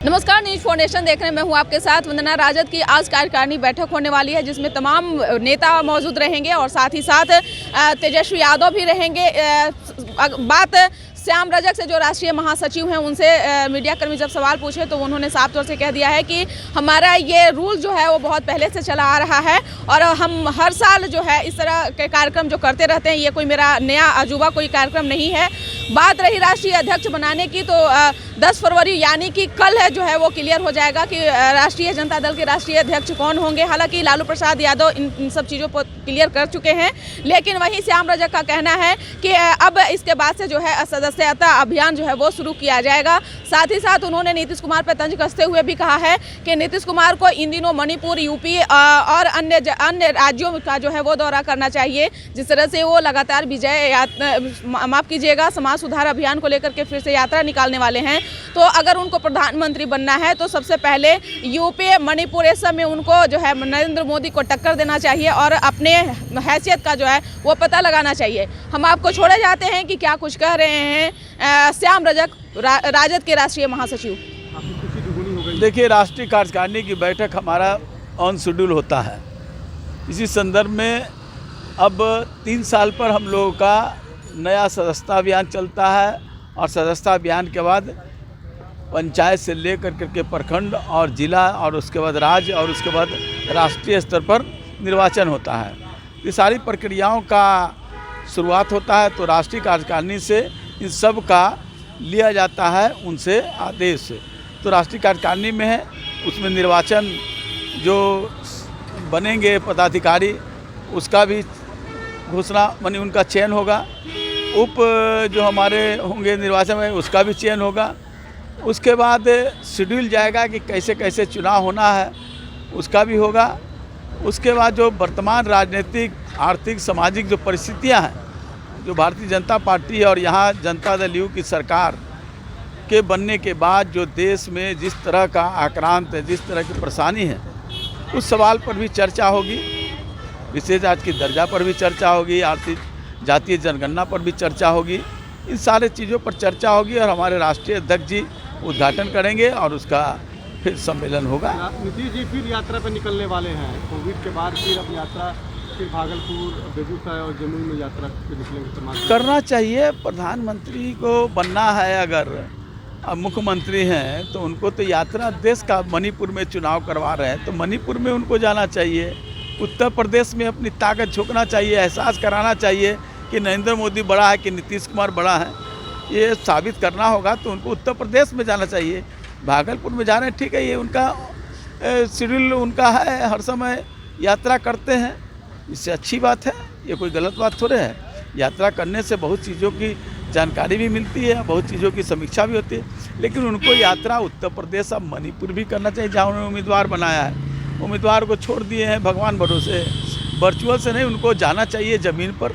नमस्कार, news foundation देख रहे हैं। मैं हूं आपके साथ वंदना। राजद की आज कार्यकारिणी बैठक होने वाली है जिसमें तमाम नेता मौजूद रहेंगे और साथ ही साथ तेजस्वी यादव भी रहेंगे। बात श्याम रजक से जो राष्ट्रीय महासचिव हैं उनसे मीडिया कर्मी जब सवाल पूछे तो उन्होंने साफ तौर से कह दिया है कि हमारा ये रूल जो है वो बहुत पहले से चला आ रहा है और हम हर साल जो है इस तरह के कार्यक्रम जो करते रहते हैं। ये कोई मेरा नया अजूबा कोई कार्यक्रम नहीं है। बात रही राष्ट्रीय अध्यक्ष बनाने की तो 10 फरवरी यानी कि कल है जो है वो क्लियर हो जाएगा कि राष्ट्रीय जनता दल के राष्ट्रीय अध्यक्ष कौन होंगे। हालांकि लालू प्रसाद यादव इन सब चीज़ों को क्लियर कर चुके हैं, लेकिन वहीं श्याम रजक का कहना है कि अब इसके बाद से जो है सदस्यता अभियान जो है वो शुरू किया जाएगा। साथ ही साथ उन्होंने नीतीश कुमार पर तंज कसते हुए भी कहा है कि नीतीश कुमार को इन दिनों मणिपुर, यूपी और अन्य राज्यों का जो है वो दौरा करना चाहिए, जिस तरह से वो लगातार माफ़ कीजिएगा समाज सुधार अभियान को लेकर के फिर से यात्रा निकालने वाले हैं। तो अगर उनको प्रधानमंत्री बनना है तो सबसे पहले यूपी, मणिपुर इस सब में उनको जो है नरेंद्र मोदी को टक्कर देना चाहिए और अपने हैसियत का जो है वो पता लगाना चाहिए। हम आपको छोड़े जाते हैं कि क्या कुछ कह रहे हैं श्याम रजक, राजद के राष्ट्रीय महासचिव। देखिए, राष्ट्रीय कार्यकारिणी की बैठक हमारा ऑन शेड्यूल होता है। इसी संदर्भ में अब 3 साल पर हम लोगों का नया सदस्यता अभियान चलता है और सदस्यता अभियान के बाद पंचायत से लेकर के प्रखंड और जिला और उसके बाद राज्य और उसके बाद राष्ट्रीय स्तर पर निर्वाचन होता है। ये सारी प्रक्रियाओं का शुरुआत होता है तो राष्ट्रीय कार्यकारिणी से इन सब का लिया जाता है उनसे आदेश। तो राष्ट्रीय कार्यकारिणी में है उसमें निर्वाचन जो बनेंगे पदाधिकारी उसका भी घोषणा मानी उनका चयन होगा। उप जो हमारे होंगे निर्वाचन में उसका भी चयन होगा। उसके बाद शेड्यूल जाएगा कि कैसे कैसे चुनाव होना है उसका भी होगा। उसके बाद जो वर्तमान राजनीतिक, आर्थिक, सामाजिक जो परिस्थितियां हैं, जो भारतीय जनता पार्टी और यहाँ जनता दल यू की सरकार के बनने के बाद जो देश में जिस तरह का आक्रांत है, जिस तरह की परेशानी है, उस सवाल पर भी चर्चा होगी। विशेष आज की दर्जा पर भी चर्चा होगी, आर्थिक जातीय जनगणना पर भी चर्चा होगी। इन सारे चीज़ों पर चर्चा होगी और हमारे राष्ट्रीय अध्यक्ष जी उद्घाटन करेंगे और उसका फिर सम्मेलन होगा। नीतीश जी फिर यात्रा पर निकलने वाले हैं। कोविड के बाद फिर अब यात्रा फिर भागलपुर, बेगूसराय और जमुई में यात्रा फिर निकलेंगे। करना चाहिए। प्रधानमंत्री को बनना है, अगर अब मुख्यमंत्री हैं तो उनको तो यात्रा देश का मणिपुर में चुनाव करवा रहे हैं तो मणिपुर में उनको जाना चाहिए। उत्तर प्रदेश में अपनी ताकत झोंकना चाहिए, एहसास कराना चाहिए कि नरेंद्र मोदी बड़ा है कि नीतीश कुमार बड़ा है। ये साबित करना होगा तो उनको उत्तर प्रदेश में जाना चाहिए। भागलपुर में जा रहे हैं, ठीक है, ये उनका शेड्यूल उनका है, हर समय यात्रा करते हैं, इससे अच्छी बात है, ये कोई गलत बात थोड़े है। यात्रा करने से बहुत चीज़ों की जानकारी भी मिलती है, बहुत चीज़ों की समीक्षा भी होती है। लेकिन उनको यात्रा उत्तर प्रदेश और मणिपुर भी करना चाहिए जहाँ उन्होंने उम्मीदवार बनाया है। उम्मीदवार को छोड़ दिए हैं भगवान भरोसे, वर्चुअल से नहीं, उनको जाना चाहिए ज़मीन पर।